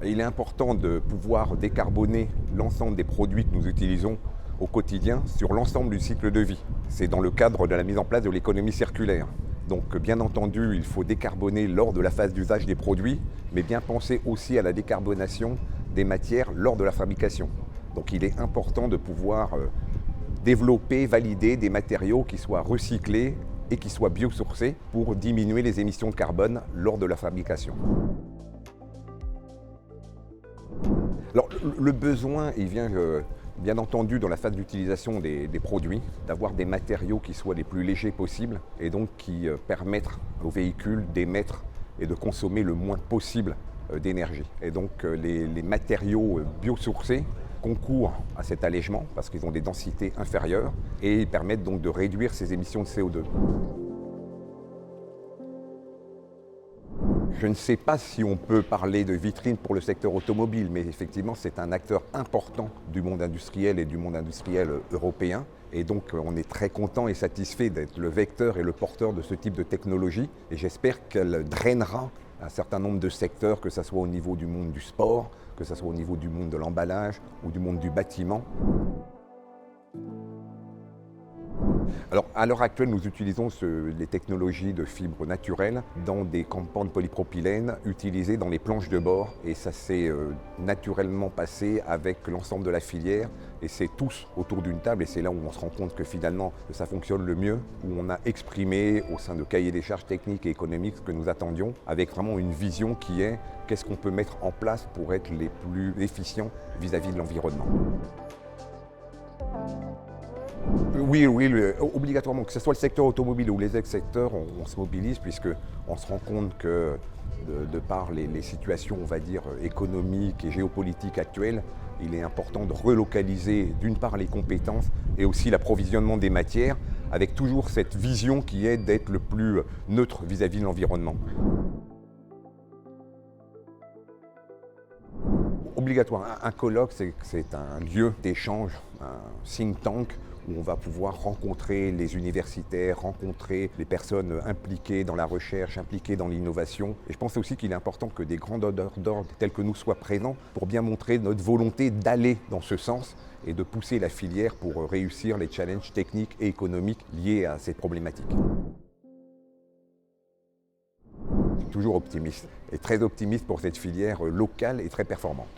Il est important de pouvoir décarboner l'ensemble des produits que nous utilisons au quotidien sur l'ensemble du cycle de vie. C'est dans le cadre de la mise en place de l'économie circulaire. Donc bien entendu, il faut décarboner lors de la phase d'usage des produits, mais bien penser aussi à la décarbonation des matières lors de la fabrication. Donc il est important de pouvoir développer, valider des matériaux qui soient recyclés et qui soient biosourcés pour diminuer les émissions de carbone lors de la fabrication. Alors, le besoin, il vient bien entendu dans la phase d'utilisation des produits, d'avoir des matériaux qui soient les plus légers possibles et donc qui permettent aux véhicules d'émettre et de consommer le moins possible d'énergie. Et donc les matériaux biosourcés concourent à cet allègement parce qu'ils ont des densités inférieures et ils permettent donc de réduire ces émissions de CO2. Je ne sais pas si on peut parler de vitrine pour le secteur automobile, mais effectivement, c'est un acteur important du monde industriel et du monde industriel européen. Et donc, on est très content et satisfait d'être le vecteur et le porteur de ce type de technologie. Et j'espère qu'elle drainera un certain nombre de secteurs, que ce soit au niveau du monde du sport, que ce soit au niveau du monde de l'emballage ou du monde du bâtiment. Alors, à l'heure actuelle, nous utilisons les technologies de fibres naturelles dans des compounds polypropylène utilisés dans les planches de bord. Et ça s'est naturellement passé avec l'ensemble de la filière. Et c'est tous autour d'une table. Et c'est là où on se rend compte que finalement, ça fonctionne le mieux. Où on a exprimé au sein de cahiers des charges techniques et économiques ce que nous attendions, avec vraiment une vision qui est qu'est-ce qu'on peut mettre en place pour être les plus efficients vis-à-vis de l'environnement. Oui, obligatoirement, que ce soit le secteur automobile ou les ex-secteurs, on se mobilise puisqu'on se rend compte que de par les situations, on va dire, économiques et géopolitiques actuelles, il est important de relocaliser d'une part les compétences et aussi l'approvisionnement des matières avec toujours cette vision qui est d'être le plus neutre vis-à-vis de l'environnement. Obligatoire. Un colloque, c'est un lieu d'échange, un think tank où on va pouvoir rencontrer les universitaires, rencontrer les personnes impliquées dans la recherche, impliquées dans l'innovation. Et je pense aussi qu'il est important que des grands donneurs d'ordre tels que nous soient présents pour bien montrer notre volonté d'aller dans ce sens et de pousser la filière pour réussir les challenges techniques et économiques liés à cette problématique. Toujours optimiste et très optimiste pour cette filière locale et très performante.